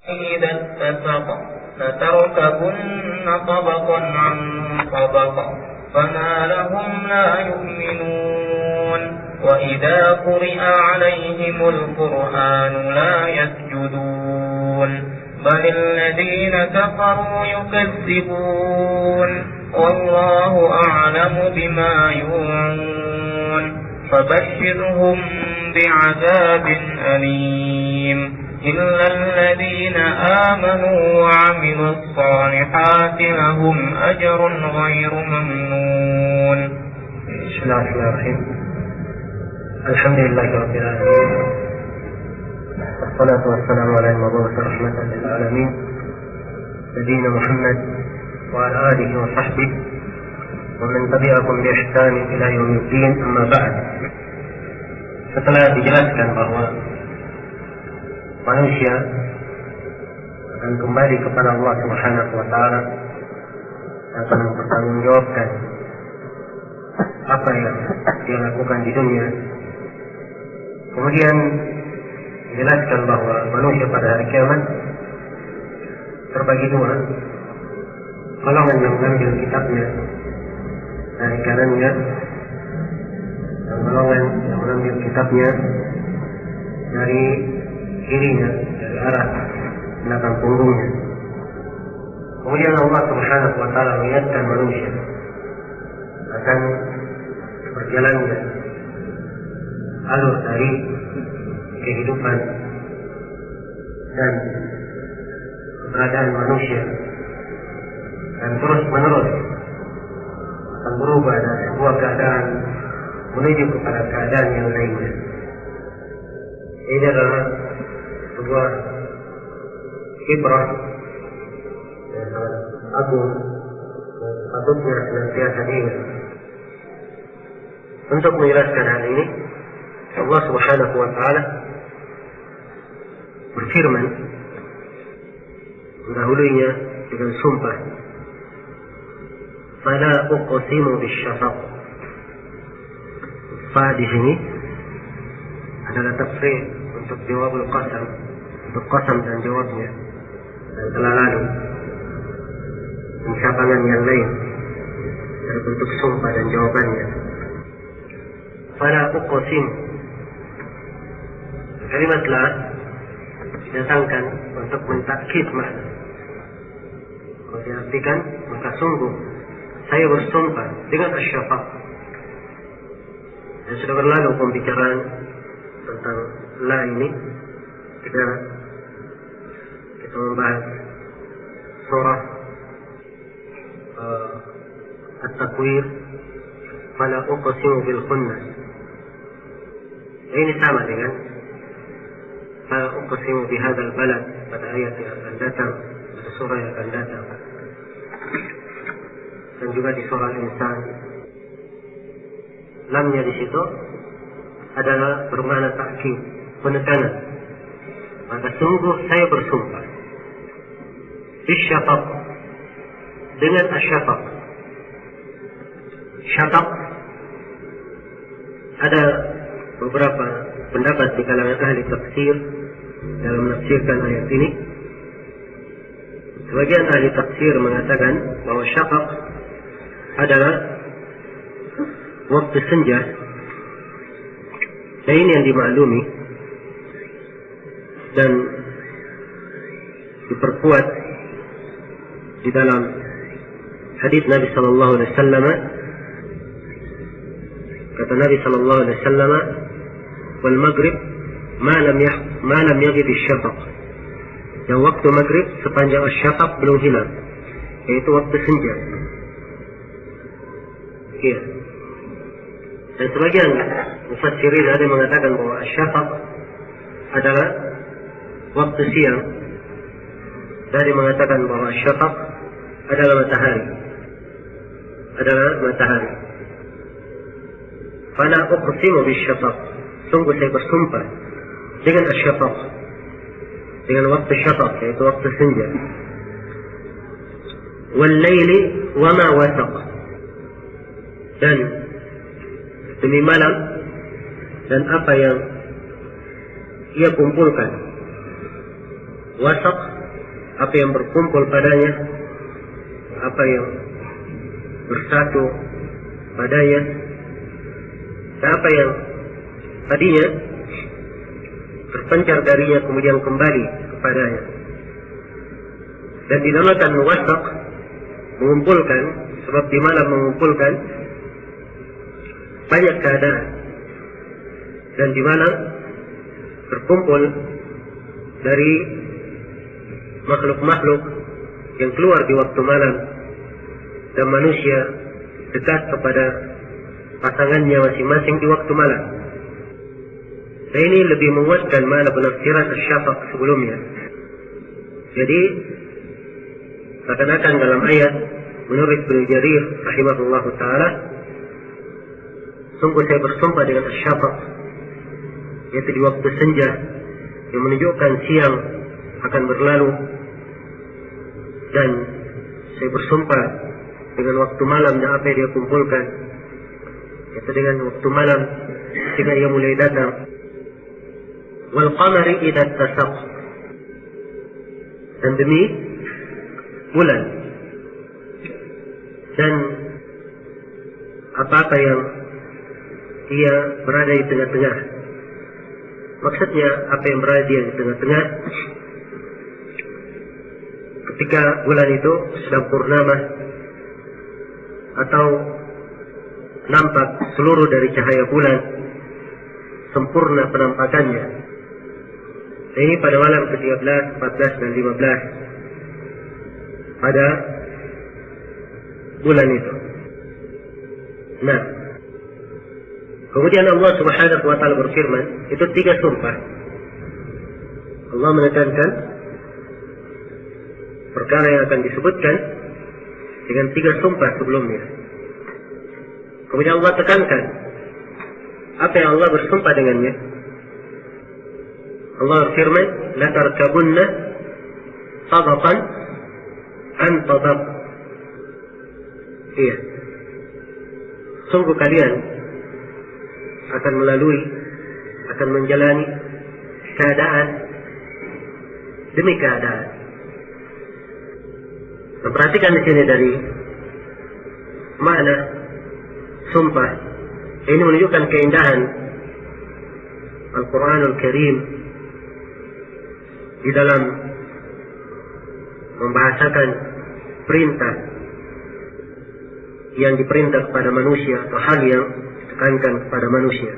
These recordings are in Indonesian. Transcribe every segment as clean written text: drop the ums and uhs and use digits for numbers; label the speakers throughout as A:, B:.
A: إذا اتسق لتركبن طبقا عن طبق فما لهم لا يؤمنون وإذا قرئ عليهم القرآن لا يسجدون بل الذين كفروا يكذبون والله أعلم بما يوعون فبشرهم بعذاب أليم إلا الذين آمنوا وعملوا الصالحات لهم أجر غير ممنون.
B: بسم الله الرحمن الرحيم. الحمد لله رب العالمين والصلاة والسلام على المبعوث رحمة للعالمين نبينا محمد وعلى آله وصحبه ومن تبعهم بإحسان إلى يوم الدين. أما بعد, setelah dijelaskan bahwa manusia akan kembali kepada Allah Subhanahu wa taala, akan mempertanggungjawabkan apa yang dia lakukan di dunia. Kemudian dijelaskan bahwa manusia pada hari kiamat terbagi dua, golongan yang mengambil kitabnya dari kanannya dan golongan yang mengambil kitabnya dari kirinya, dari arah belakang punggungnya. Kemudian Allah Subhanahu wa taala mengingatkan manusia akan berjalannya alur dari kehidupan dan keberadaan manusia, dan terus menerus akan berubah dari sebuah keadaan menuju kepada keadaan yang lainnya. Ini adalah sebuah ibrah yang sangat agung yang patutnya senantiasa diingat. Untuk menjelaskan hal ini, Allah Subhanahu wa taala berfirman mendahulunya dengan sumpah, "Fala uqsimu bisyafaq." Fa di sini adalah tafsir untuk jawabul qasam, untuk qasam dan jawabnya, dan telah lalu pencapangan yang lain dari bentuk sumpah dan jawabannya. Fala uqsim, kalimat la didatangkan untuk mentakkid makna. Kalau diartikan, maka sungguh saya bersumpah dengan asyafaq. Dan sudah berlalu pembicaraan tentang la ini ketika kita membahas surah At-Takwir, fala uqsimu bil khunnas. Ini sama dengan fala uqsimu bihadzal balad pada ayat yang akan datang, pada surah yang akan datang, dan juga di surah Al-Insan. Lamnya di situ adalah bermakna ta'kid, penekanan. Maka sungguh saya bersumpah bisyafaq, dengan asyafaq. Syafaq ada beberapa pendapat di kalangan ahli tafsir dalam menafsirkan ayat ini. Sebagian ahli tafsir mengatakan bahwa syafaq adalah waktu senja, dan ini yang dimaklumi dan diperkuat di dalam hadits Nabi sallallahu alaihi wasallam. Kata Nabi sallallahu alaihi wasallam, "Wal maghrib ma lam yaghib asy-syafaq." Dan waktu maghrib sepanjang asy-syafaq belum hilang, yaitu waktu senja. Iya. Dan sebagian mufassirin ada yang mengatakan bahwa asy-syafaq adalah waktu siang. Ada yang mengatakan bahwa asy-syafaq adalah matahari. Fala uqsimu bisyafaq, sungguh saya bersumpah dengan asy-syafaq, dengan waktu syafaq, yaitu waktu senja. Wal laili wa ma wasaq, dan demi malam dan apa yang ia kumpulkan. wasaq, apa yang berkumpul padanya, apa yang bersatu padanya, dan apa yang tadinya terpencar darinya kemudian kembali kepadanya. Dan dinamakan wasaq, mengumpulkan, sebab di malam mengumpulkan banyak keadaan, dan di malam terkumpul dari makhluk-makhluk yang keluar di waktu malam, dan manusia dekat kepada pasangannya masing-masing di waktu malam. Dan ini lebih menguatkan makna penafsiran asy-syafaq sebelumnya. Jadi seakan-akan dalam ayat menurut Ibnu Jarir rahimahullahu taala, sungguh saya bersumpah dengan asy-syafaq, yaitu di waktu senja yang menunjukkan siang akan berlalu, dan saya bersumpah dengan waktu malam dan apa yang dia kumpulkan, yaitu dengan waktu malam ketika ia mulai datang. Wal qamari idza tasaq, dan demi bulan dan apa-apa yang ia berada di tengah-tengah. Maksudnya apa yang berada di tengah-tengah ketika bulan itu sedang purnama atau nampak seluruh dari cahaya bulan, sempurna penampakannya. Ini pada malam ke-13, 14 dan 15 pada bulan itu. Nah, kemudian Allah Subhanahu wa taala berfirman, itu 3 sumpah. Allah menekankan perkara yang akan disebutkan dengan 3 sumpah sebelumnya. Kemudian Allah tekankan apa yang Allah bersumpah dengannya. Allah berfirman, la tarkabunna tabaqan an tabaq. Iya, sungguh kalian akan melalui, akan menjalani keadaan demi keadaan. Perhatikan di sini dari makna sumpah, ini menunjukkan keindahan Al-Quranul Karim di dalam membahasakan perintah yang diperintah kepada manusia atau hal yang ditekankan kepada manusia.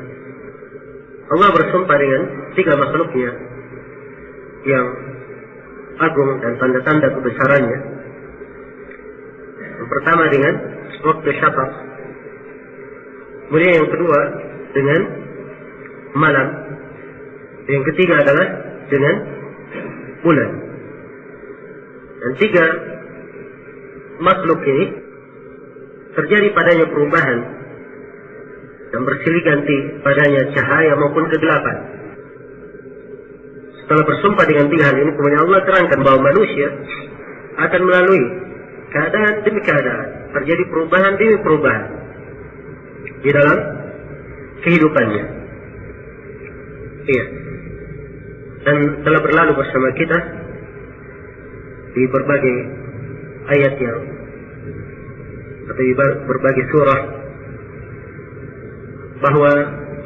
B: Allah bersumpah dengan 3 makhluknya yang agung dan tanda-tanda kebesarannya. Yang pertama dengan waktu syafaq, kemudian yang kedua dengan malam, yang ketiga adalah dengan bulan. Dan 3 makhluk ini terjadi padanya perubahan dan bersilih ganti padanya cahaya maupun kegelapan. Setelah bersumpah dengan 3 hal ini, kemudian Allah terangkan bahwa manusia akan melalui keadaan demi keadaan, terjadi perubahan demi perubahan di dalam kehidupannya. Iya. Dan telah berlalu bersama kita di berbagai ayat yang atau di berbagai surah bahwa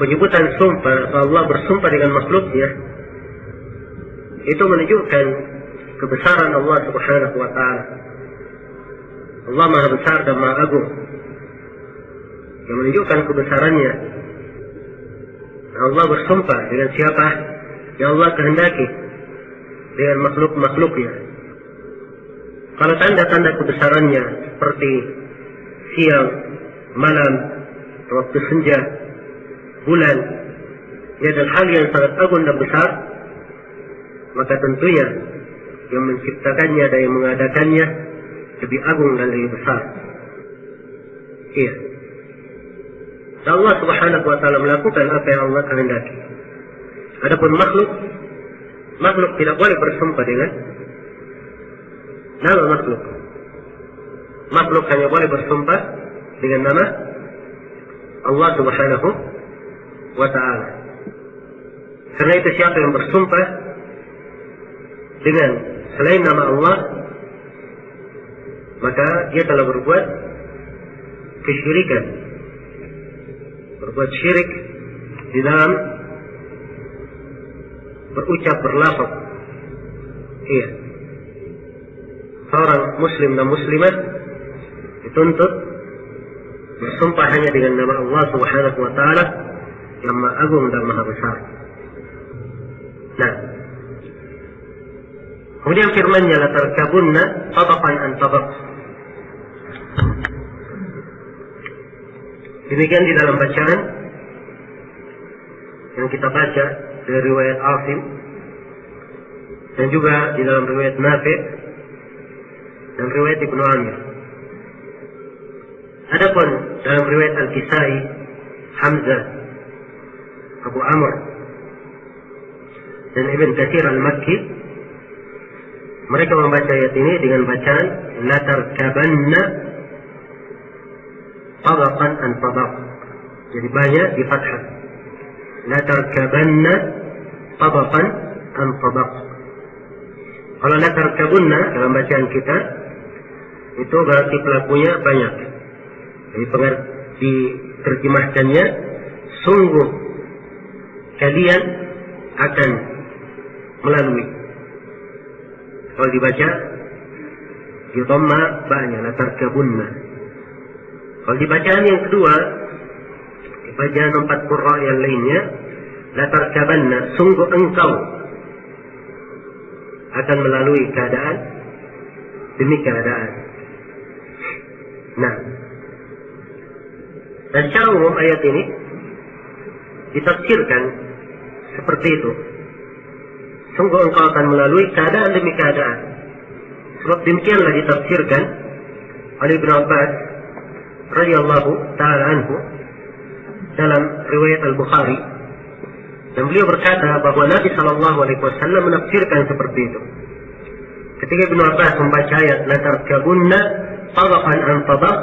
B: penyebutan sumpah, Allah bersumpah dengan makhluknya, itu menunjukkan kebesaran Allah Subhanahu wa taala. Allah Maha Besar dan Maha Agung, yang menunjukkan kebesarannya. Allah bersumpah dengan siapa yang Allah kehendaki, dengan makhluk-makhluknya. Kalau tanda-tanda kebesarannya seperti siang, malam, waktu senja, bulan, ini adalah hal yang sangat agung dan besar, maka tentunya yang menciptakannya dan yang mengadakannya lebih agung dan lebih besar. Iya. Dan Allah Subhanahu wa taala melakukan apa yang Allah kehendaki. Adapun makhluk tidak boleh bersumpah dengan nama makhluk. Makhluk hanya boleh bersumpah dengan nama Allah Subhanahu wa taala. Karena itu siapa yang bersumpah dengan selain nama Allah, maka dia telah berbuat kesyirikan, berbuat syirik di dalam berucap, berlafaz. Iya, seorang muslim dan muslimat dituntut bersumpah hanya dengan nama Allah Subhanahu wa taala yang Maha Agung dan Maha Besar. Nah, kemudian firman-Nya la tarkabunna tabaqan an tabaq. Demikian di dalam bacaan yang kita baca dari riwayat Asim dan juga di dalam riwayat Nafi' dan riwayat Ibnu Amir. Adapun dalam riwayat Al-Kisai, Hamzah, Abu Amr dan Ibn Katsir Al-Makki, mereka membaca ayat ini dengan bacaan la tarkabanna tabaqan an tabaq. Jadi banyak di fathah. La tarkabanna tabaqan an tabaq. Kalau la tarkabunna dalam bacaan kita itu berarti pelakunya banyak. Jadi diterjemahkannya sungguh kalian akan melalui. Kalau dibaca di dhamma ba'nya la tarkabunna. Kalau di bacaan yang kedua, di bacaan 4 qurra yang lainnya, la tarkabanna, sungguh engkau akan melalui keadaan demi keadaan. Nah, dan secara umum ayat ini ditafsirkan seperti itu. Sungguh engkau akan melalui keadaan demi keadaan. Sebab demikianlah ditafsirkan oleh Ibnu Abbas radhiyallahu taala anhu dalam riwayat Al-Bukhari, dan beliau berkata bahwa Nabi sallallahu alaihi wasallam menafsirkan seperti itu. Ketika Ibnu Abbas membaca ayat la tarkabunna tabaqan an tabaq,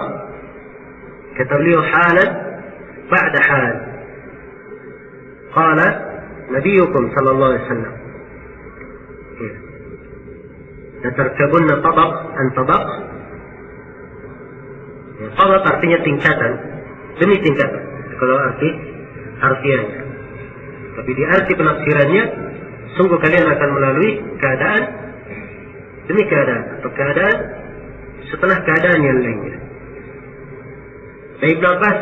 B: kata beliau halan ba'da hal. Qala nabiyukum sallallahu alaihi wasallam la tarkabunna tabaq an tabaq. Tabaq artinya tingkatan demi tingkatan kalau arti harfiahnya. Tapi di arti penafsirannya, sungguh kalian akan melalui keadaan demi keadaan, atau keadaan setelah keadaan yang lainnya. Dan Ibnu Abbas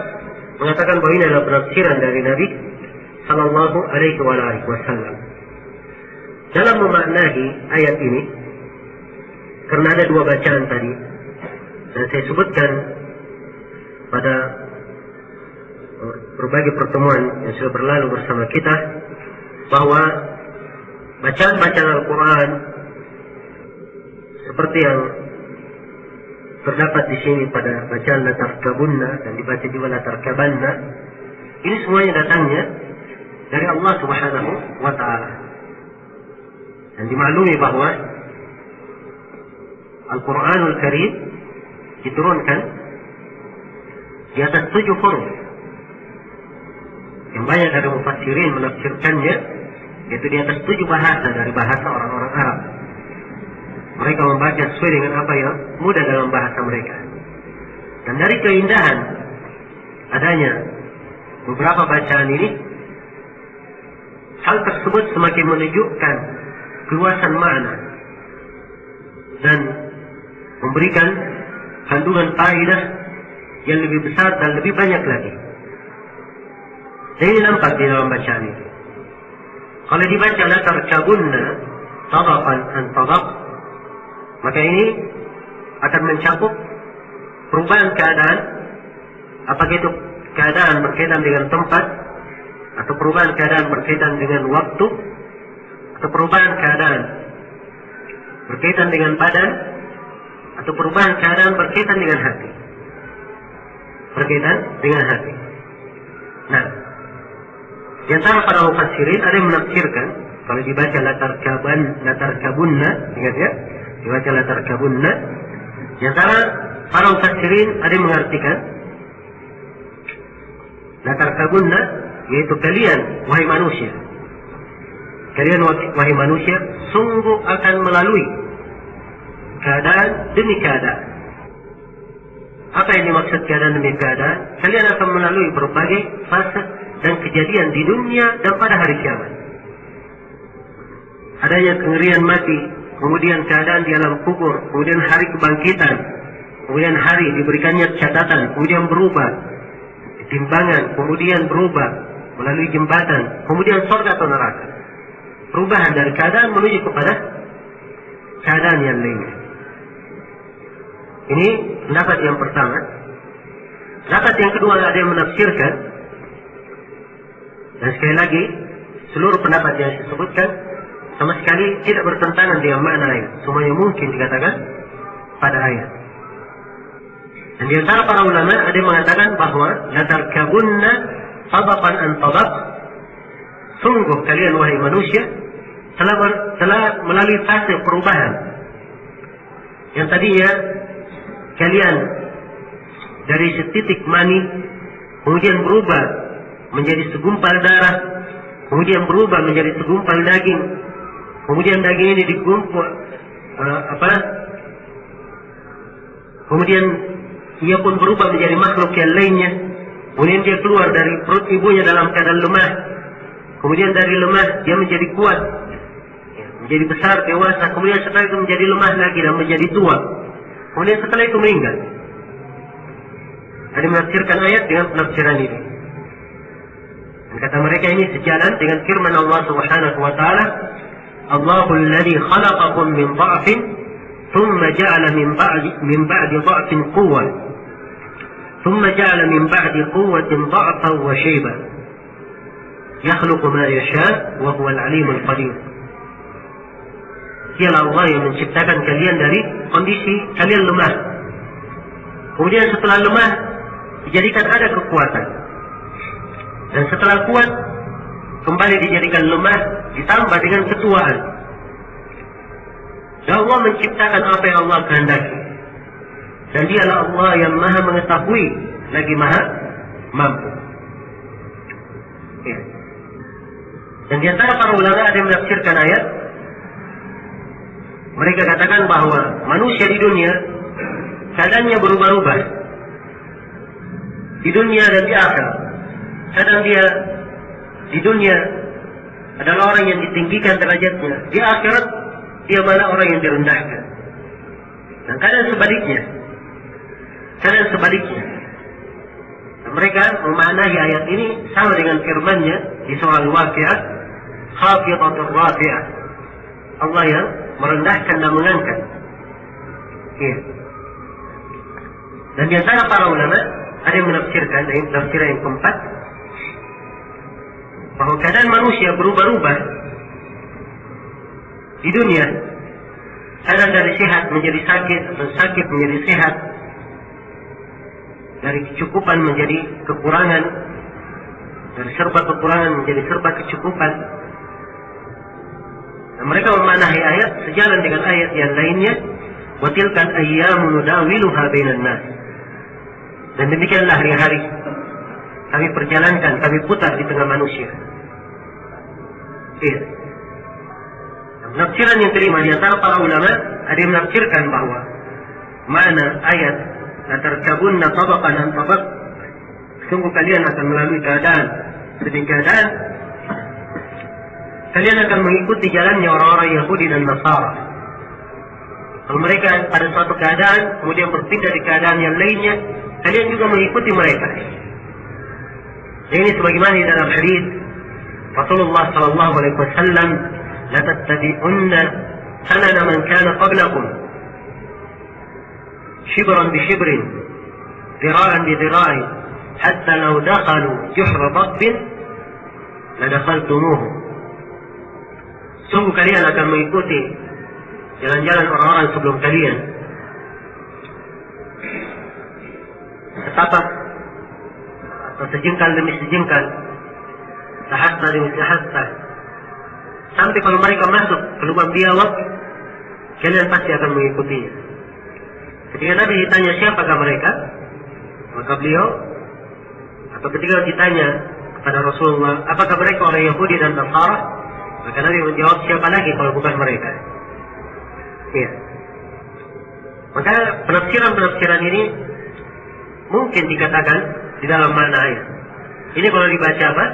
B: mengatakan bahwa ini adalah penafsiran dari Nabi sallallahu alaihi wasallam. Dalam memaknai ayat ini, karena ada dua bacaan tadi, dan saya sebutkan pada berbagai pertemuan yang sudah berlalu bersama kita, bahwa bacaan-bacaan Al-Quran seperti yang terdapat di sini pada bacaan la tarkabunna dan dibaca juga la tarkabanna, ini semuanya datangnya dari Allah Subhanahu wa taala. Dan dimaklumi bahwa Al-Quranul Karim diturunkan di atas 7 huruf. Yang banyak dari mufassirin menafsirkannya yaitu di atas 7 bahasa dari bahasa orang-orang Arab. Mereka membaca sesuai dengan apa yang mudah dalam bahasa mereka. Dan dari keindahan adanya beberapa bacaan ini, hal tersebut semakin menunjukkan keluasan makna dan memberikan kandungan faedah yang lebih besar dan lebih banyak lagi. Dan ini nampak di dalam bacaan itu. Kalau dibaca la tarkabunna tabaqan an tabaq, maka ini akan mencakup perubahan keadaan, apakah itu keadaan berkaitan dengan tempat, atau perubahan keadaan berkaitan dengan waktu, atau perubahan keadaan berkaitan dengan badan, atau perubahan keadaan berkaitan dengan hati. Berkaitan dengan hati. Nah, di antara para mufassirin ada yang menafsirkan kalau dibaca la tarkabunna, ingat ya, dibaca la tarkabunna. Di antara para mufassirin ada yang mengartikan la tarkabunna yaitu kalian wahai manusia. Kalian wahai manusia sungguh akan melalui keadaan demi keadaan. Apa yang dimaksud keadaan demi keadaan? Kalian akan melalui berbagai fase dan kejadian di dunia dan pada hari kiamat. Adanya kengerian mati, kemudian keadaan di alam kubur, kemudian hari kebangkitan, kemudian hari diberikannya catatan, kemudian berubah timbangan, kemudian berubah melalui jembatan, kemudian surga atau neraka. Perubahan dari keadaan menuju kepada keadaan yang lainnya. Ini pendapat yang pertama. Pendapat yang kedua ada yang menafsirkan, dan sekali lagi seluruh pendapat yang saya sebutkan sama sekali tidak bertentangan dengan makna ayat. Semuanya mungkin dikatakan pada ayat. Dan di antara para ulama ada yang mengatakan bahwa latarkabunna tabaqan an tabaq, sungguh kalian wahai manusia telah melalui fase perubahan. Yang tadinya kalian dari setitik mani kemudian berubah menjadi segumpal darah, kemudian berubah menjadi segumpal daging, kemudian daging ini digumpal kemudian ia pun berubah menjadi makhluk yang lainnya, kemudian dia keluar dari perut ibunya dalam keadaan lemah, kemudian dari lemah dia menjadi kuat, menjadi besar, dewasa, kemudian setelah itu menjadi lemah lagi dan menjadi tua, kemudian setelah itu meninggal. Ada menafsirkan ayat dengan penafsiran ini. Dan kata mereka ini sejalan dengan firman Allah Subhanahu wa taala, Allahul ladzi khalaqakum min dha'fin thumma ja'ala min ba'di dha'fin quwwah thumma ja'ala min ba'di quwwatin dha'fan wa shayban yakhluqu ma yasha' wa huwal 'alimul qadir. Dialah Allah yang menciptakan kalian dari kondisi kalian lemah. Kemudian setelah lemah dijadikan ada kekuatan. Dan setelah kuat kembali dijadikan lemah ditambah dengan ketuaan. Dan Allah menciptakan apa yang Allah kehendaki. Dan dialah Allah yang maha mengetahui lagi maha mampu. Ya. Dan di antara para ulama ada yang menafsirkan ayat. Mereka katakan bahwa manusia di dunia keadaannya berubah-ubah. Di dunia dan di akhirat. Kadang dia di dunia adalah orang yang ditinggikan derajatnya. Di akhirat dia malah orang yang direndahkan. Dan kadang sebaliknya. Dan mereka memaknai ayat ini sama dengan firman-Nya di surah Al-Waqi'ah, khafidatur rafi'ah. Allah yang merendahkan dan mengangkat. Ya. Dan di antara para ulama ada yang menafsirkan, yang tafsiran yang keempat, bahwa keadaan manusia berubah-ubah di dunia. Kadang dari sehat menjadi sakit, atau sakit menjadi sehat, dari kecukupan menjadi kekurangan, dari serba kekurangan menjadi serba kecukupan. Dan mereka memaknai ayat sejalan dengan ayat yang lainnya, wa tilkal ayyamu nudawiluha bainan nas. Dan demikianlah hari-hari kami perjalankan, kami putar di tengah manusia. Iya. Penafsiran yang kelima di antara para ulama ada yang menafsirkan bahwa makna ayat latarkabunna tabaqan an tabaq, sungguh kalian akan melalui keadaan demi keadaan, kalian akan mengikuti jalannya orang-orang Yahudi dan Nasara. Kalau mereka pada suatu keadaan kemudian berpindah di keadaan yang lainnya, kalian juga mengikuti mereka. Dan ini sebagaimana di dalam hadis Rasulullah sallallahu alaihi wasallam, la tattabi'unna sanana man kana qablakum shibran bi shibrin dhira'an bi dhira'in hatta law dakhalu juhra dabbin la dakhaltumuhu. Sungguh kalian akan mengikuti jalan-jalan orang-orang sebelum kalian, setapak atau sejengkal demi sejengkal, sehasta demi sehasta, sampai kalau mereka masuk ke lubang biawak, kalian pasti akan mengikutinya. Ketika Nabi ditanya siapakah mereka, maka beliau, atau ketika ditanya kepada Rasulullah, apakah mereka orang Yahudi dan Nasara, Maka Nabi menjawab, siapa lagi kalau bukan mereka? Iya. Maka penafsiran ini mungkin dikatakan di dalam makna ayat. Ini kalau dibaca apa?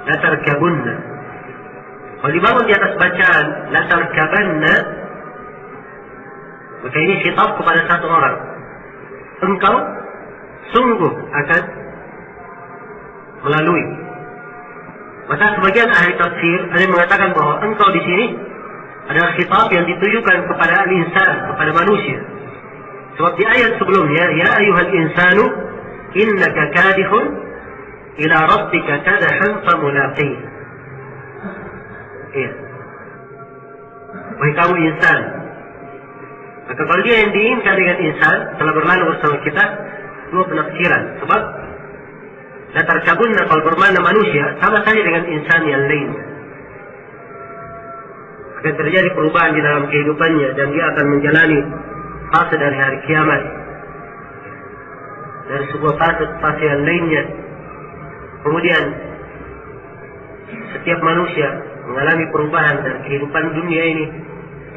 B: Latarkabunna. Kalau dibangun di atas bacaan latarkabanna, maka ini khitab kepada satu orang. Engkau sungguh akan melalui. Maka sebagian ahli tafsir ada yang mengatakan bahwa engkau di sini adalah khitab yang ditujukan kepada al-insan, kepada manusia. Sebab di ayat sebelumnya, ya ayyuhal insanu innaka kadihun ila rabbika kadahan famulaqih. Iya. Wahai kamu insan. Maka kalau dia yang diinginkan dengan insan telah berlalu bersama kita, dua penafsiran. Sebab latarkabunna kalau bermakna manusia sama saja dengan insan yang lainnya. Akan terjadi perubahan di dalam kehidupannya dan dia akan menjalani fase dari hari kiamat dari sebuah fase yang lainnya. Kemudian setiap manusia mengalami perubahan dari kehidupan dunia ini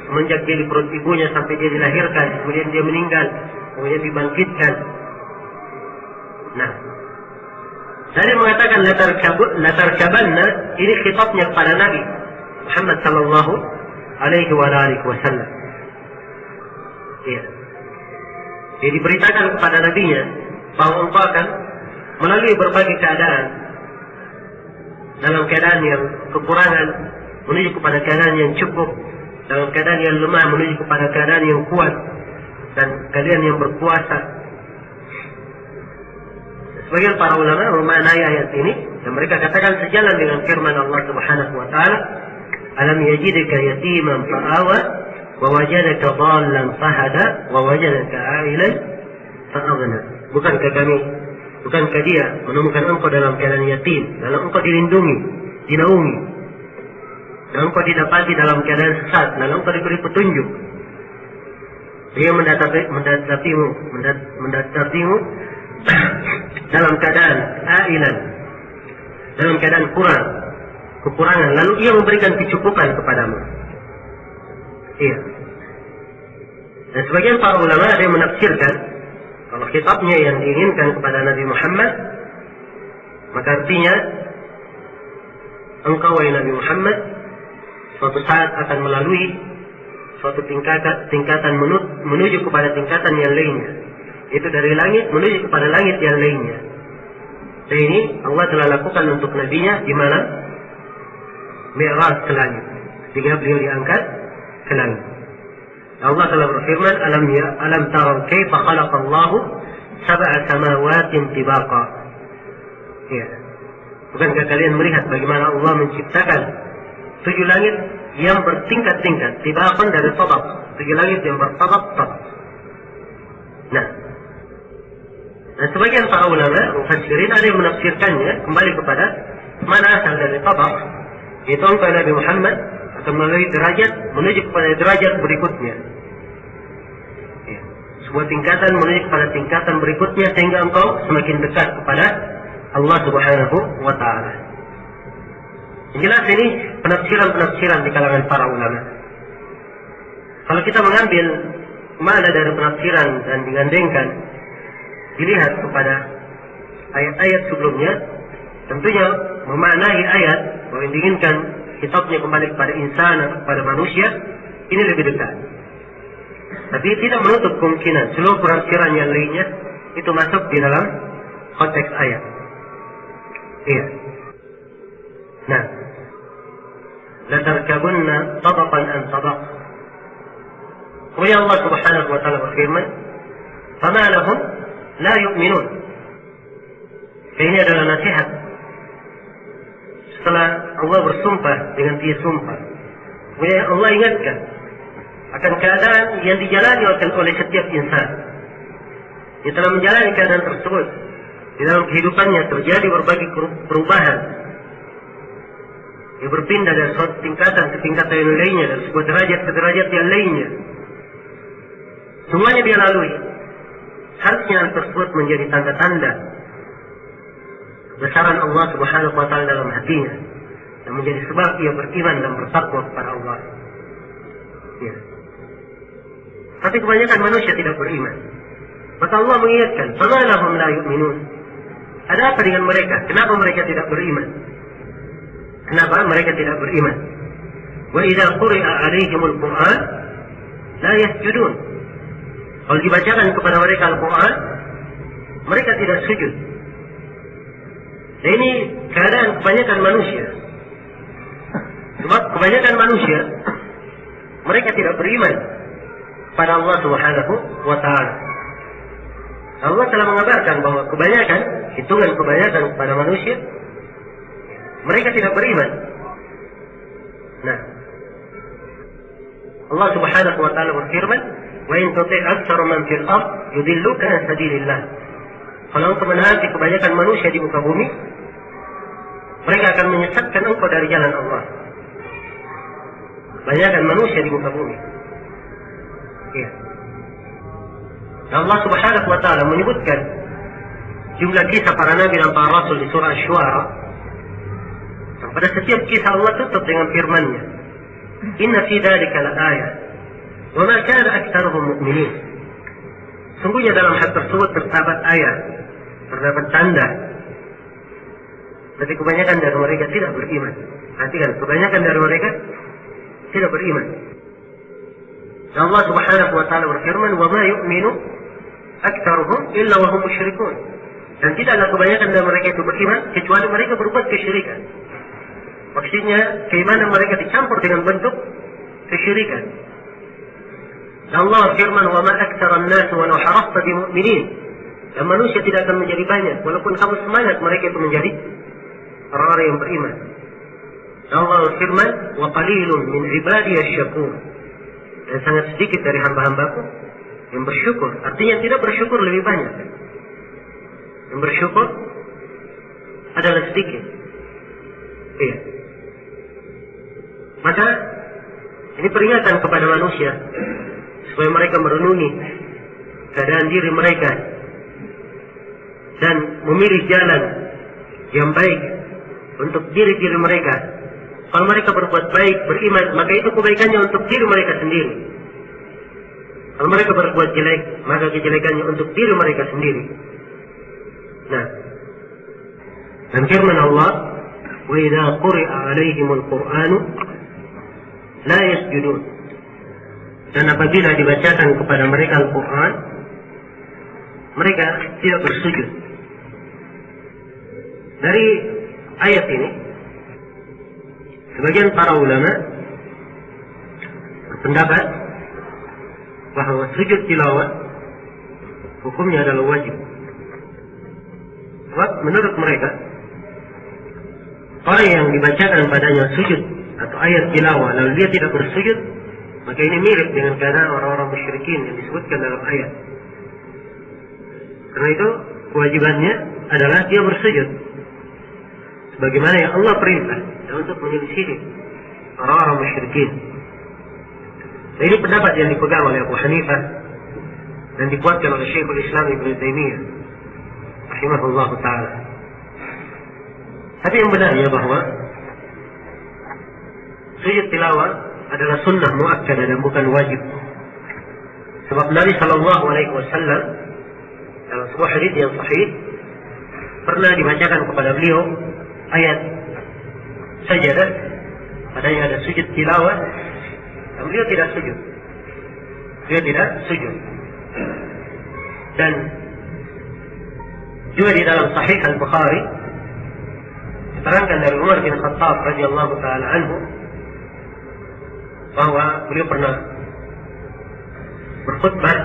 B: semenjak dia di perut ibunya sampai dia dilahirkan, kemudian dia meninggal, kemudian dibangkitkan. Nah, saya mengatakan latarkabanna ini khitabnya kepada Nabi Muhammad sallallahu alaihi wasallam. Iya. Jadi diberitakan kepada nabinya bahwa engkau akan melalui berbagai keadaan, dalam keadaan yang kekurangan menuju kepada keadaan yang cukup, dalam keadaan yang lemah menuju kepada keadaan yang kuat, dan kalian yang berkuasa. Sebagian para ulama memaknai ayat ini dan mereka katakan sejalan dengan firman Allah Subhanahu wa taala, alam yajidka yatiman fa'awa wa wajadaka dhallan fahada wa wajadaka a'ilan fa'aghna. Bukankah dia menemukan engkau dalam keadaan yatim, dalam engkau dilindungi, dinaungi, dan engkau didapati dalam keadaan sesat, lalu engkau diberi petunjuk. Dia mendapatimu dalam keadaan ailan, dalam keadaan kekurangan, lalu ia memberikan kecukupan kepadamu. Iya. Dan sebagian para ulama ada yang menafsirkan kalau khitabnya yang diinginkan kepada Nabi Muhammad, maka artinya engkau wahai Nabi Muhammad suatu saat akan melalui suatu tingkatan menuju kepada tingkatan yang lainnya. Itu dari langit menuju kepada langit yang lainnya. Dan ini Allah telah lakukan untuk nabinya di malam Mi'raj ke langit, sehingga beliau diangkat ke langit. Allah telah berfirman, alam tarau kaifa khalaqallahu sab'a samawatin tibaqa. Ya. Bukankah kalian melihat bagaimana Allah menciptakan 7 langit yang bertingkat-tingkat, tibaqan dari tabaq, 7 langit yang bertabaq-tabaq. Nah, dan sebagian para ulama mufassirin ada yang menafsirkannya kembali kepada mana asal dari tabaq, yaitu engkau Nabi Muhammad akan melalui derajat menuju kepada derajat berikutnya. Ya. Sebuah tingkatan menuju kepada tingkatan berikutnya sehingga engkau semakin dekat kepada Allah Subhanahu wa taala. Jelas ini penafsiran di kalangan para ulama. Kalau kita mengambil makna dari penafsiran dan digandengkan dilihat kepada ayat-ayat sebelumnya, tentunya memaknai ayat bahwa yang diinginkan kitabnya kembali kepada insan atau kepada manusia ini lebih dekat. Tapi tidak menutup kemungkinan seluruh penafsiran yang lainnya itu masuk di dalam konteks ayat. Iya. Nah, latarkabunna tabaqan an tabaq. Kemudian Allah Subhanahu wa taala berfirman, "Fama lahum la yu'minun." Ini adalah nasihat setelah Allah bersumpah dengan dia sumpah. Kemudian Allah ingatkan akan keadaan yang dijalani oleh setiap insan. Dia telah menjalani keadaan tersebut. Di dalam kehidupannya terjadi berbagai perubahan. Dia berpindah dari suatu tingkatan ke tingkatan yang lainnya, dari sebuah derajat ke derajat yang lainnya. Semuanya dia lalui. Harusnya hal tersebut menjadi tanda-tanda kebesaran Allah Subhanahu wa taala dalam hatinya. Dan yang menjadi sebab ia beriman dan bertakwa kepada Allah. Ya. Tapi kebanyakan manusia tidak beriman. Maka Allah mengingatkan, "Fama lahum la yu'minun." Ada apa dengan mereka? Kenapa mereka tidak beriman? Kenapa mereka tidak beriman? Wa idza quri'a 'alaihimul Qur'an la yasjudun. Kalau dibacakan kepada mereka Al-Quran, mereka tidak sujud. Dan ini keadaan kebanyakan manusia. Sebab kebanyakan manusia, mereka tidak beriman pada Allah Subhanahu wa Ta'ala. Allah telah mengabarkan bahwa hitungan kebanyakan kepada manusia, mereka tidak beriman. Nah, Allah Subhanahu wa Ta'ala berfirman, "Wa in tuti' aktsara man fil ard yudilluka an sabilillah." Kalau engkau menaati kebanyakan manusia di muka bumi, mereka akan menyesatkan engkau dari jalan Allah. Kebanyakan manusia di muka bumi. Ya. Dan Allah Subhanahu wa Ta'ala menyebutkan jumlah kisah para nabi dan para rasul di surah Asy-Syu'ara. Pada setiap kisah Allah tutup dengan firman-Nya, "Inna fi dzalika la-ayah wa ma kana aktsaruhum mu'minin." Sungguhnya dalam hal tersebut terdapat ayat, terdapat tanda. Tapi kebanyakan dari mereka tidak beriman. Perhatikan, kebanyakan dari mereka tidak beriman. Dan Allah Subhanahu wa Ta'ala berfirman, "Wa ma yu'minu aktsaruhum illa wa hum musyrikun." Dan tidaklah kebanyakan dari mereka itu beriman kecuali mereka berbuat kesyirikan. Maksudnya keimanan mereka dicampur dengan bentuk kesyirikan. Dan Allah firman, "Wa ma aktsaran nas walau harasta bimu'minin." Dan manusia tidak akan menjadi banyak walaupun kamu semangat mereka itu menjadi orang-orang yang beriman. Dan Allah firman, "Wa qalilun min ibadiyasy syakur." Dan sangat sedikit dari hamba-hambaku yang bersyukur. Artinya yang tidak bersyukur lebih banyak. Yang bersyukur adalah sedikit. Iya. Maka ini peringatan kepada manusia supaya mereka merenungi keadaan diri mereka dan memilih jalan yang baik untuk diri-diri mereka. Kalau mereka berbuat baik, beriman, maka itu kebaikannya untuk diri mereka sendiri. Kalau mereka berbuat jelek, maka kejelekannya untuk diri mereka sendiri. Nah, dan firman Allah, "Wa idza quri'a 'alaihimul Qur'anu la yasjudun." Dan apabila dibacakan kepada mereka Al-Quran, mereka tidak bersujud. Dari ayat ini, sebagian para ulama berpendapat bahwa sujud tilawah hukumnya adalah wajib. Sebab menurut mereka, orang yang dibacakan padanya sujud atau ayat tilawah lalu dia tidak bersujud, maka ini mirip dengan keadaan orang-orang musyrikin yang disebutkan dalam ayat. Karena itu kewajibannya adalah dia bersujud sebagaimana yang Allah perintah, dan untuk menyelisihi orang-orang musyrikin. Dan ini pendapat yang dipegang oleh Abu Hanifah dan dikuatkan oleh Syekhul Islam Ibnu Taimiyah rahimahullah ta'ala. Tapi yang benarnya bahwa sujud tilawah adalah sunnah muakkadah dan bukan wajib. Sebab Nabi sallallahu alaihi wasallam dalam sebuah hadis yang sahih pernah dibacakan kepada beliau ayat sajadah, padanya ada sujud tilawah, dan beliau tidak sujud. Beliau tidak sujud. Dan juga di dalam Sahih Al-Bukhari diterangkan dari Umar bin Khattab radhiyallahu taala anhu bahwa beliau pernah berkhutbah,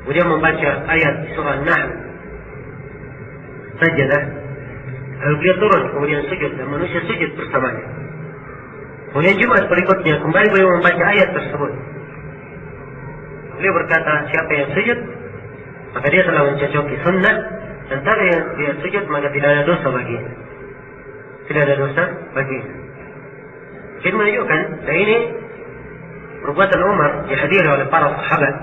B: kemudian membaca ayat surah An-Nahl sajadah, lalu beliau turun kemudian sujud dan manusia sujud bersamanya. Kemudian Jumat berikutnya kembali beliau membaca ayat tersebut. Beliau berkata, siapa yang sujud maka dia telah mencocoki sunnah, dan siapa yang dia sujud maka tidak ada dosa baginya. Tidak ada dosa baginya. Jadi menunjukkan, dan ini perbuatan Umar dihadiri oleh para sahabat.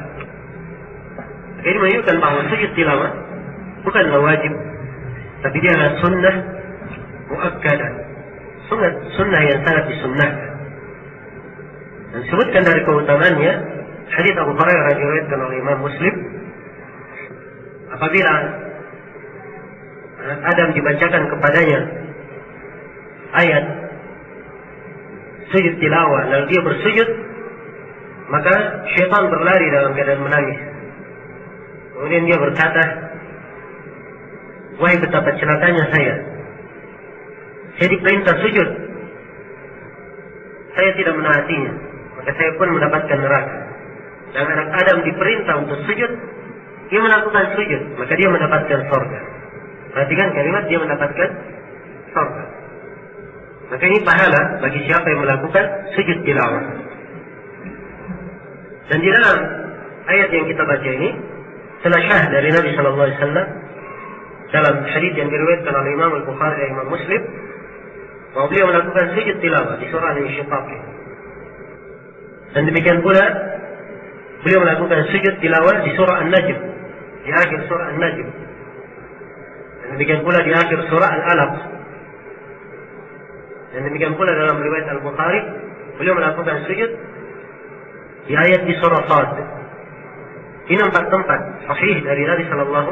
B: Ini menunjukkan bahwa sujud tilawah bukanlah wajib, tapi dia adalah sunnah muakkadah, sunnah yang sangat disunnahkan. Dan disebutkan dari keutamaannya hadits Abu Hurairah diriwayatkan oleh Imam Muslim, apabila anak Adam dibacakan kepadanya ayat sujud tilawah lalu dia bersujud, maka syaitan berlari dalam keadaan menangis. Kemudian dia berkata, wahai betapa celakanya saya diperintah sujud, saya tidak menaatinya, maka saya pun mendapatkan neraka. Dan anak Adam diperintah untuk sujud, dia melakukan sujud, maka dia mendapatkan surga. Perhatikan kalimat, dia mendapatkan surga. Maka ini pahala bagi siapa yang melakukan sujud tilawah. Dan di dalam ayat yang kita baca ini telah syahid dari Nabi Sallallahu Alaihi Wasallam dalam hadits yang diriwayatkan oleh Imam Al-Bukhari dan Imam Muslim, bahwa beliau melakukan sujud tilawah di surah Al-Insyiqaq. Dan demikian pula beliau melakukan sujud tilawah di surah An-Najm, di akhir surah An-Najm. Dan demikian pula di akhir surah Al-Alaq. Dan demikian pula dalam riwayat Al-Bukhari beliau melakukan sujud di ayat di surah Sad. Ini 4 tempat sahih dari Nabi Sallallahu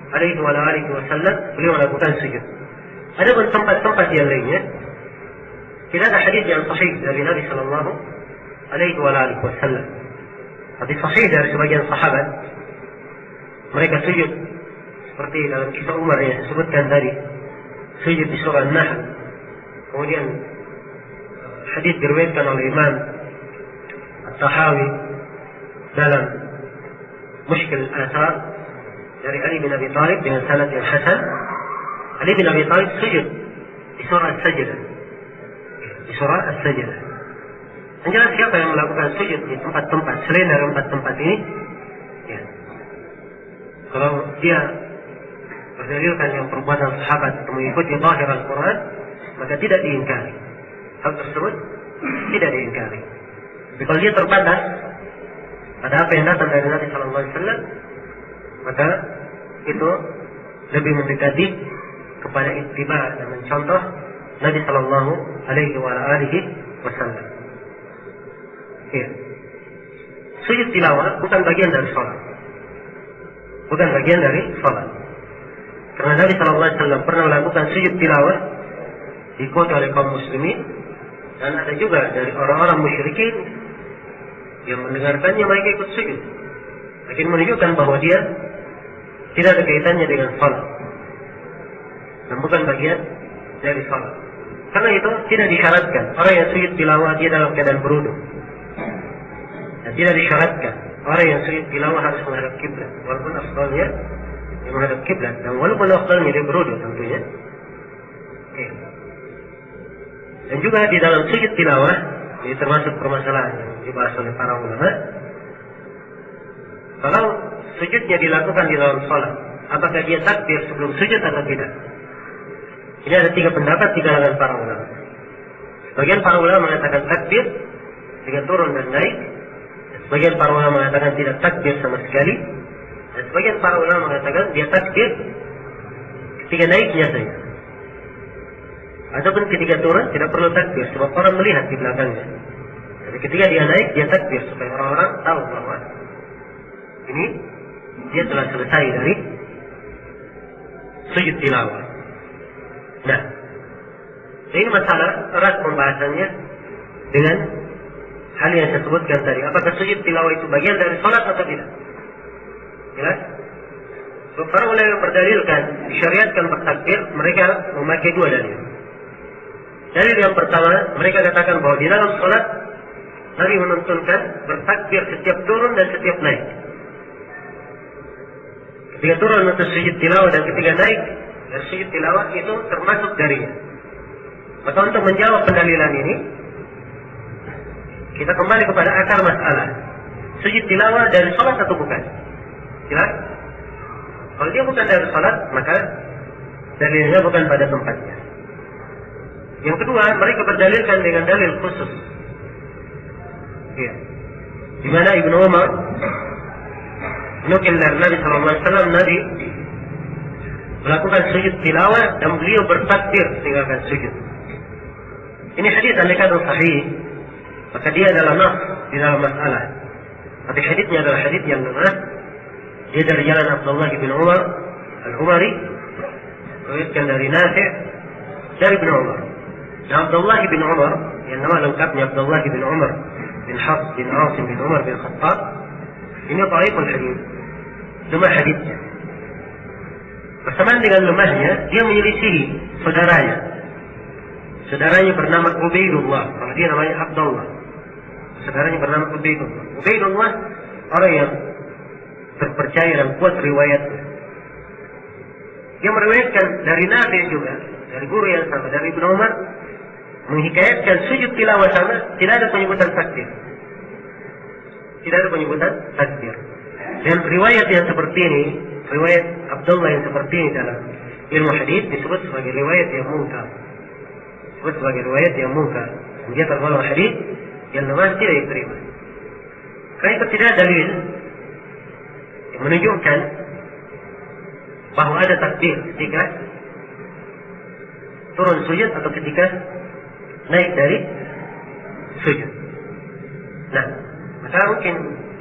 B: Alaihi Wasallam beliau melakukan sujud. Ada pun tempat-tempat yang lainnya tidak ada hadis yang sahih dari Nabi Sallallahu Alaihi Wasallam. Hadis sahih dari sebagian sahabat, mereka sujud seperti dalam kisah Umar yang disebutkan tadi, sujud di surah An-Nahl. Kemudian hadis diriwayatkan oleh Imam At-Tahawi dalam Mushkil Al-Athar dari Ali bin Abi Thalib dengan sanad yang hasan. Ali bin Abi Thalib sujud di surah As-Sajdah. Di surah As-Sajdah. Dan jelas siapa yang melakukan sujud di tempat-tempat selain dari 4 tempat ini, ya, kalau dia berdalilkan yang perbuatan sahabat mengikuti zahir Al-Quran, maka tidak diingkari. Hal tersebut tidak diingkari. Tapi kalau dia terbatas pada apa yang datang dari Nabi Sallallahu Alaihi Wasallam, maka itu lebih mendekati kepada ittiba dan mencontoh Nabi Sallallahu Alaihi Wasallam. Ya. Sujud tilawah bukan bagian dari sholat, bukan bagian dari sholat. Karena Nabi Sallallahu Alaihi Wasallam pernah melakukan sujud tilawah diikuti oleh kaum muslimin, dan ada juga dari orang-orang musyrikin yang mendengarkannya mereka ikut sujud. Akan menunjukkan bahwa dia tidak ada kaitannya dengan salat dan bukan bagian dari salat. Karena itu tidak disyaratkan orang yang sujud tilawah dia dalam keadaan berwudu. Dan tidak disyaratkan orang yang sujud tilawah harus menghadap kiblat, walaupun afdalnya dia menghadap kiblat, dan walaupun afdalnya dia berwudu tentunya. Dan juga di dalam sujud tilawah ini termasuk permasalahan yang dibahas oleh para ulama. Kalau sujudnya dilakukan di dalam salat, apakah dia takbir sebelum sujud atau tidak? Ini ada 3 pendapat di kalangan para ulama. Sebagian para ulama mengatakan takbir ketika turun dan naik. Sebagian para ulama mengatakan tidak takbir sama sekali. Dan sebagian para ulama mengatakan dia takbir ketika naiknya saja. Ataupun ketika turun tidak perlu takbir sebab orang melihat di belakangnya. Jadi ketika dia naik dia takbir supaya orang-orang tahu bahwa ini dia telah selesai dari sujud tilawah. Nah, ini masalah erat pembahasannya dengan hal yang saya sebutkan tadi. Apakah sujud tilawah itu bagian dari salat atau tidak? Jelas? So, para ulama yang berdalilkan disyariatkan bertakbir, mereka memakai 2 dalil. Dalil yang pertama, mereka katakan bahwa di dalam salat Nabi menuntunkan bertakbir setiap turun dan setiap naik. Ketika turun untuk sujud tilawah dan ketika naik dari sujud tilawah itu termasuk darinya. Maka untuk menjawab pendalilan ini, kita kembali kepada akar masalah. Sujud tilawah dari salat atau bukan? Jelas? Kalau dia bukan dari salat, maka dalilnya bukan pada tempatnya. Yang kedua, mereka berdalilkan dengan dalil khusus. Ya. Di mana Ibnu Umar nukil dari Nabi SAW, Nabi melakukan sujud tilawah dan beliau bertakbir meninggalkan sujud. Ini hadis andai kata sahih, maka dia adalah nas di dalam masalah. Tapi hadisnya adalah hadis yang lemah. Dia dari jalan Abdullah bin Umar Al-Umari, riwayatkan dari Nafi' dari Ibn Umar. Nah, Abdullah bin Umar yang nama lengkapnya Abdullah bin Umar bin Hafs bin Asim bin Umar bin Khattab, ini dhaiful hadis, lemah hadisnya. Bersamaan dengan lemahnya, dia menyelisihi saudaranya. Saudaranya bernama Ubaidullah, kalau dia namanya Abdullah. Saudaranya bernama Ubaidullah. Ubaidullah orang yang terpercaya dan kuat riwayatnya. Dia meriwayatkan dari Nafi' juga, dari guru yang sama, dari Ibn Umar, menghikayatkan sujud tilawah sama, tidak ada penyebutan takbir. Tidak ada penyebutan takbir. Dan riwayat yang seperti ini, riwayat Abdullah yang seperti ini dalam ilmu hadis disebut sebagai riwayat yang munkar. Disebut sebagai riwayat yang munkar. Dia tergolong hadis yang lemah, tidak diterima. Karena itu tidak dalil yang menunjukkan bahwa ada takbir ketika turun sujud atau ketika naik dari sujud. Nah, maka mungkin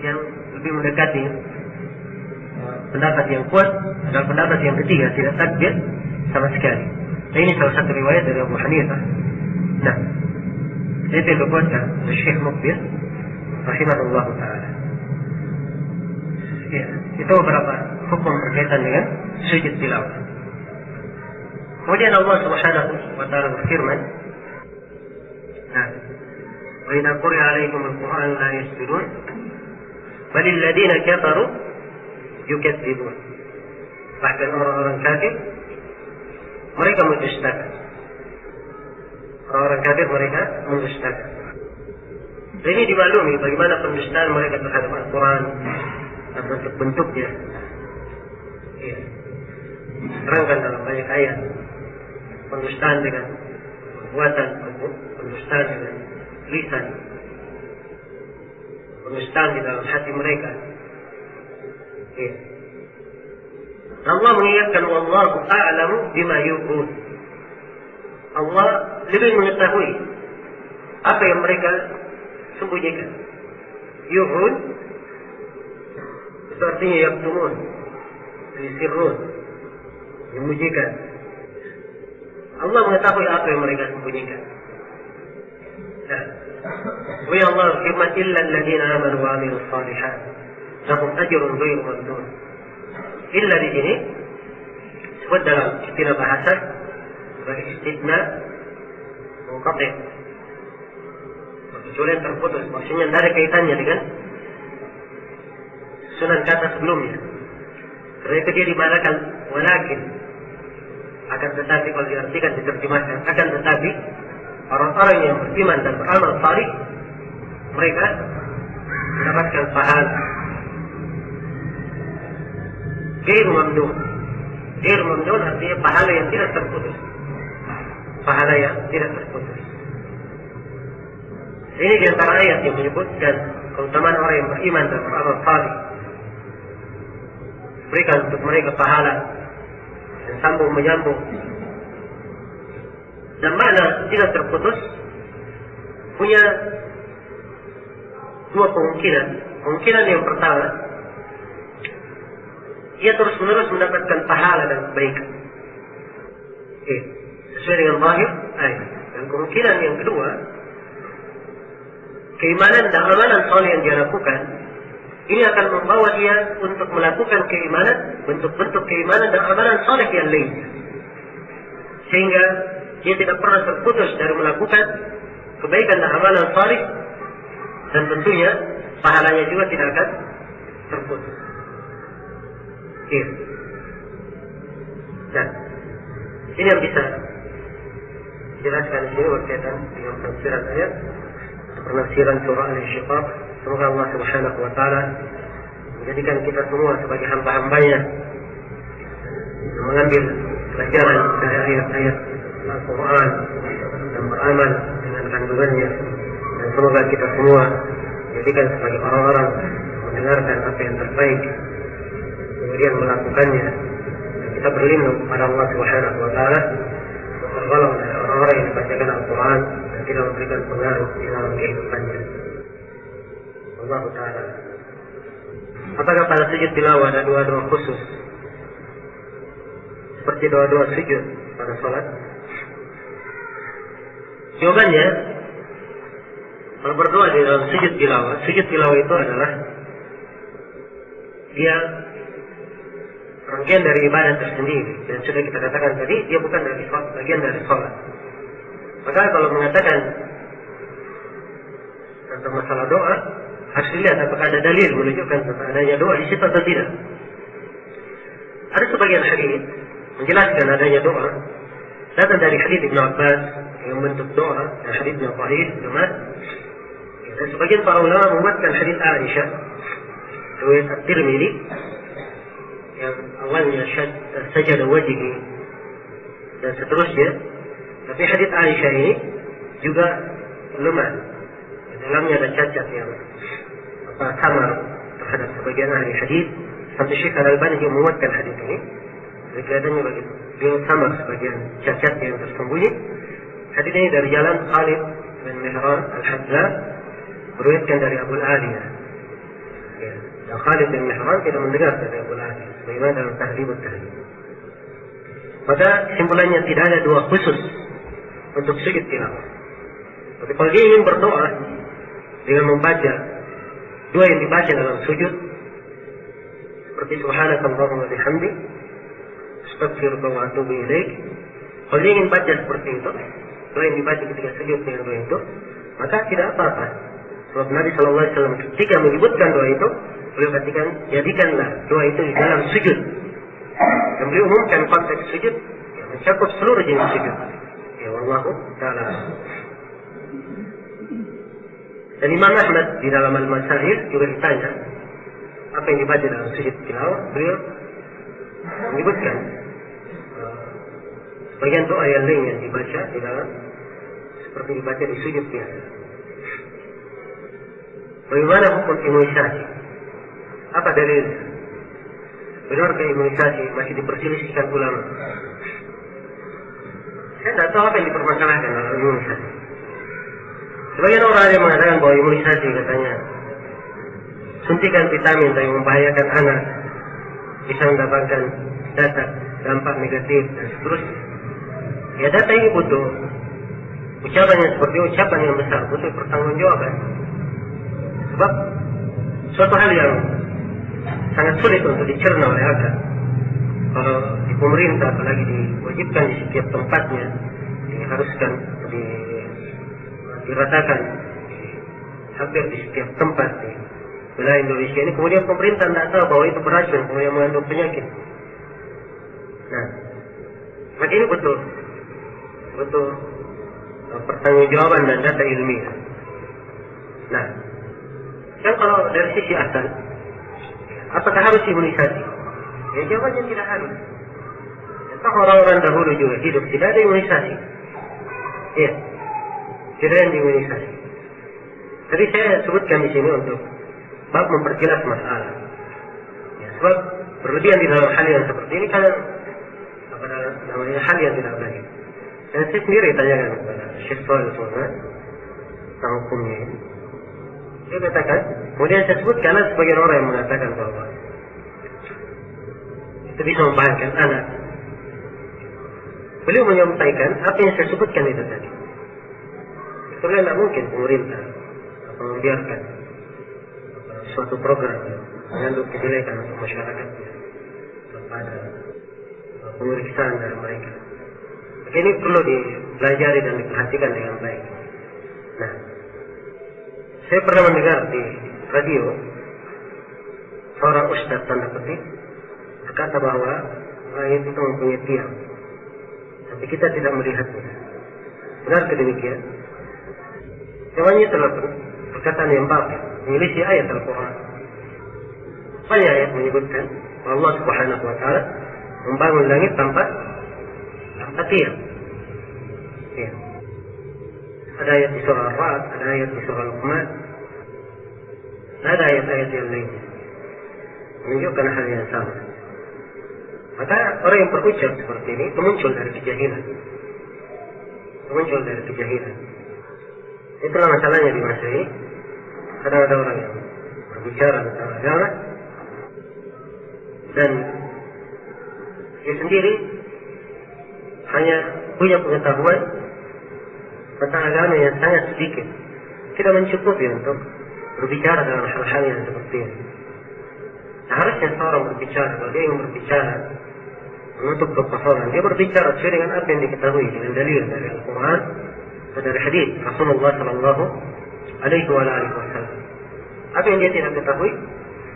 B: yang lebih mendekati pendapat yang kuat adalah pendapat yang ketiga, tidak takbir sama sekali. Nah, ini salah satu riwayat dari Abu Hanifah. Nah, itu yang dikuatkan oleh Syekh Muqbil rahimahullah ta'ala. Ya, itu beberapa hukum berkaitan dengan sujud tilawah. Kemudian Allah Subhanahu wa ta'ala berfirman, nah, wa idza quri'a 'alaikum al-Qur'an la yasjudun balil ladzina kafaru yukadzibun. Bahkan orang-orang kafir mereka mendustakan. Orang-orang kafir mereka mendustakan. Dan ini dimaklumi bagaimana pendustaan mereka terhadap Al-Quran dan bentuk-bentuknya. Ya. Terangkan dalam banyak ayat. Pendustaan dengan perbuatan, pendustaan dengan lisan, pendustaan di dalam hati mereka. Ya. Allah mengingatkan, wallahu a'lamu bima yu'un. Allah lebih mengetahui apa yang mereka sembunyikan. Yu'un itu artinya yaktumun, yusirrun, menyembunyikan. Allah mengetahui apa yang mereka sembunyikan. Nah, wa Allah firman, illa alladziina aamanu wa 'amilus shalihat lahum ajrun ghairu mamnun. Illa di sini sebut dalam istilah bahasa sebagai istitsna munqati', kecuali terputus, maksudnya tidak ada kaitannya dengan susunan kata sebelumnya. Karena itu dia dimanakan walakin, akan tetapi kalau diartikan, diterjemahkan akan tetapi orang-orang yang beriman dan beramal salih mereka mendapatkan pahala ghairu mamnun. Ghairu mamnun artinya pahala yang tidak terputus. Pahala yang tidak terputus. Ini di antara ayat yang menyebutkan keutamaan orang yang beriman dan beramal salih. Berikan untuk mereka pahala dan sambung menyambung. Dan makna tidak terputus punya dua kemungkinan. Kemungkinan yang pertama, ia terus-menerus mendapatkan pahala dan kebaikan. Sesuai dengan zahir ayat. Dan kemungkinan yang kedua, keimanan dan amalan saleh yang dia lakukan ini akan membawa dia untuk melakukan keimanan, bentuk-bentuk keimanan dan amalan saleh yang lainnya, sehingga dia tidak pernah terputus dari melakukan kebaikan dan amalan saleh, dan tentunya pahalanya juga tidak akan terputus. Dan ini yang bisa dijelaskan di sini berkaitan dengan penafsiran ayat, penafsiran surah Al-Insyiqaq. Semoga Allah Subhanahu wa ta'ala menjadikan kita semua sebagai hamba-hambanya mengambil pelajaran dari ayat-ayat Al-Quran dan beramal dengan kandungannya. Dan semoga kita semua dijadikan sebagai orang-orang mendengarkan apa yang terbaik kemudian melakukannya. Dan kita berlindung kepada Allah Subhanahu wa ta'ala tergolong dari orang-orang yang dibacakan Al-Quran dan tidak memberikan pengaruh di dalam kehidupannya. Allah Ta'ala. Apakah pada sujud tilawah ada doa-doa khusus seperti doa-doa sujud pada sholat? Jawabannya, kalau berdoa di dalam sujud tilawah itu adalah dia rangkaian dari ibadah tersendiri, dan sudah kita katakan tadi dia bukan dari bagian dari sholat. Maka kalau mengatakan tentang masalah doa, harus dilihat apakah ada dalil menunjukkan tentang adanya doa di situ atau tidak. Ada sebagian hadis menjelaskan adanya doa datang dari hadis Ibnu Abbas yang bentuk doa, dan hadisnya sahih, benar. Dan sebagian para ulama menguatkan hadis Aisyah riwayat At-Tirmidzi yang awalnya sajada wajhi dan seterusnya. Tapi hadis Aisyah ini juga lemah. Di dalamnya ada cacat yang samar terhadap sebagian ahli hadis. Sampai Syekh Al-Albani juga menguatkan hadis ini. Jadi kelihatannya begitu. Dia samar sebagian cacat yang tersembunyi. Hadis ini dari jalan Khalid bin Mihran Al-Hadza, meriwayatkan dari Abu Aliyah. Ya. Dan Khalid bin Mihran tidak mendengar dari Abu Aliyah. Bagaimana dalam Tahdhib At-Tahdhib. Maka kesimpulannya tidak ada doa khusus untuk sujud tilawah. Tapi kalau dia ingin berdoa dengan membaca doa yang dibaca dalam sujud seperti Subhanakallahumma wa bihamdik, astaghfiruka wa atubu ilaik. Kalau dia ingin baca seperti itu, doa yang dibaca ketika sujud dengan doa itu, maka tidak apa-apa. Sebab Nabi SAW ketika menyebutkan doa itu, beliau katakan, jadikanlah doa itu di dalam sujud. Dan beliau umumkan konteks sujud yang mencakup seluruh jenis sujud. Ya Wallahu Ta'ala. Dan Imam Ahmad di dalam Al-Masail juga ditanya apa yang dibaca dalam sujud tilawah. Beliau menyebutkan bagian doa yang lain yang dibaca di dalam seperti dibaca di sujud biasa. Bagaimana hukum imunisasi? Apa dalilnya? Benarkah imunisasi masih diperselisihkan ulama? Saya tidak tahu apa yang dipermasalahkan dalam imunisasi. Sebagian orang ada yang mengatakan bahwa imunisasi katanya suntikan vitamin yang membahayakan anak, bisa mendapatkan data dampak negatif dan seterusnya. Ya data ini butuh ucapan yang seperti ucapan yang besar, butuh pertanggungjawaban. Sebab suatu hal yang sangat sulit untuk dicerna oleh akal. Kalau di pemerintah apalagi diwajibkan di setiap tempatnya, diharuskan diratakan hampir di setiap tempat di wilayah Indonesia ini, kemudian pemerintah tidak tahu bahwa itu beracun, kemudian mengandung penyakit. Nah, maka ini betul pertanggungjawaban dan data ilmiah. Nah, dan kalau dari sisi asal, apakah harus imunisasi? Ya jawabannya tidak harus. Entah orang-orang dahulu juga hidup tidak ada imunisasi. Ya, tidak ada imunisasi. Tadi saya sebutkan di sini untuk bab memperjelas masalah. Ya, sebab berlebihan di dalam hal yang seperti ini kan apa namanya hal yang tidak baik. Dan saya sendiri tanyakan kepada Syekh Shalih Al-Fauzan tentang hukumnya ini. Dia katakan, kemudian saya sebut karena sebagian orang yang mengatakan bahwa itu bisa membahayakan anak. Beliau menyampaikan apa yang saya sebutkan itu tadi. Sebenarnya tidak mungkin pemerintah membiarkan suatu program yang mengandung kejelekan untuk masyarakat tanpa ada pemeriksaan dari mereka. Ini perlu dipelajari dan diperhatikan dengan baik. Nah, saya pernah mendengar di radio seorang ustaz tanda petik berkata bahwa ayat itu mempunyai tiang, tapi kita tidak melihatnya. Benarkah demikian? Jawabannya telah perkataan yang batil, menyelisih ayat Al-Quran. Banyak ayat menyebutkan bahwa Allah Subhanahu Wa Taala membangun langit tanpa tiang. Ya. Ada ayat di surah Ar-Ra'd, ada ayat di surah Luqman, ada ayat-ayat yang lain menunjukkan hal yang sama. Maka orang yang berucap seperti ini itu muncul dari kejahilan. Itulah masalahnya di masa ini. Kadang ada orang yang berbicara tentang agama dan dia sendiri hanya punya pengetahuan tentang agama yang sangat sedikit, tidak mencukupi untuk berbicara dalam hal-hal yang seperti ini. Nah, harusnya seorang berbicara, kalau dia ingin berbicara untuk berpasangan, dia berbicara sesuai dengan apa yang diketahui, dengan dalil dari Al-Quran atau dari hadis Rasulullah Sallallahu Alaihi Wasallam. Apa yang dia tidak ketahui,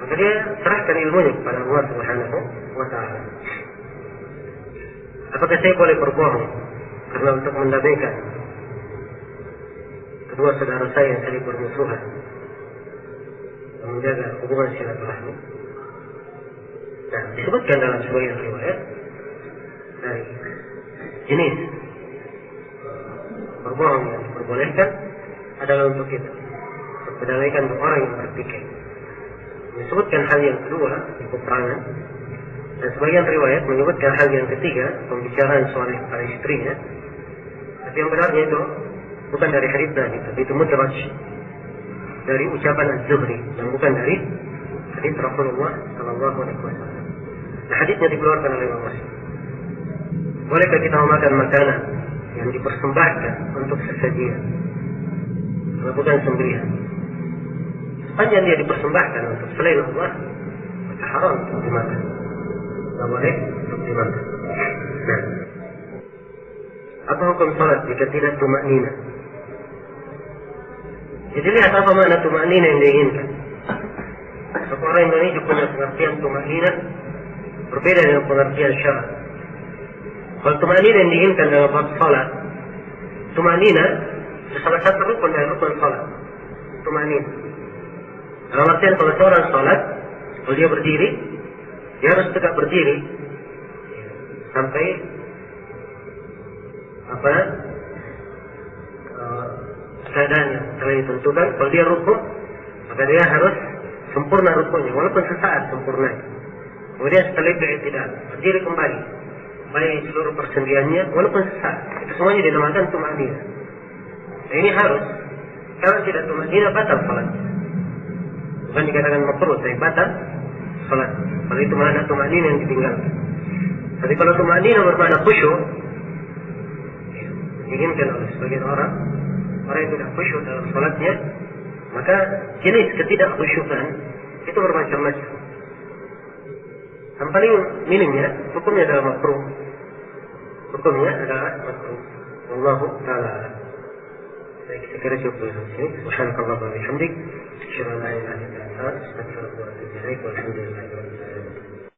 B: maka dia serahkan ilmunya kepada Allah Subhanahu wa Ta'ala. Apakah saya boleh berbohong karena untuk mendamaikan kedua saudara saya yang saling bermusuhan dan menjaga hubungan silaturahmi? Dan disebutkan dalam sebagian riwayat dari jenis berbohong yang diperbolehkan adalah untuk itu, untuk mendamaikan dua orang yang berpikir. Disebutkan hal yang kedua di peperangan, dan sebagian riwayat menyebutkan hal yang ketiga, pembicaraan suami kepada istrinya. Tapi yang benarnya itu bukan dari hadis Nabi, tapi itu mudraj dari ucapan Az-Zuhri yang bukan dari hadis Rasulullah Sallallahu Alaihi Wasallam. Nah, hadisnya dikeluarkan oleh Imam Muslim. Bolehkah kita memakan makanan yang dipersembahkan untuk sesajian, kalau bukan sembelihan? Sepanjang dia dipersembahkan untuk selain Allah, maka haram untuk dimakan. Tidak boleh untuk dimakan. Nah, apa hukum salat jika tidak tumaknina? Jadi lihat apa makna tumaknina yang diinginkan. Seorang Indonesia punya pengertian tumaknina berbeda dengan pengertian syarak. Kalau tumaknina yang diinginkan dalam bab salat, tumaknina salah satu rukun dari rukun salat. Tumaknina. Dalam artian kalau seorang salat, kalau dia berdiri, dia harus tegak berdiri sampai keadaan yang telah ditentukan. Kalau dia rukuk, maka dia harus sempurna rukuknya, walaupun sesaat sempurna. Kemudian setelah itu tidak berdiri kembali, baik seluruh persendiannya, walaupun sesaat. Itu semuanya dinamakan tumaknina. Nah, ini harus. Kalau tidak tumaknina, batal salatnya. Bukan dikatakan makruh, tapi batal salat. Kalau itu makna tumaknina yang ditinggalkan. Tapi kalau tumaknina bermakna khusyuk, diinginkan oleh sebagian orang yang tidak khusyuk dalam salatnya, maka jenis ketidakkhusyukan itu bermacam-macam. Yang paling minimnya, hukumnya adalah makruh. Hukumnya adalah makruh. Wallahu ta'ala. Saya kira cukup sampai sini. Subhanakallah wa bihamdik. Asyhadu an la ilaha illa anta, astaghfiruka wa atubu ilaik. Walhamdulillah.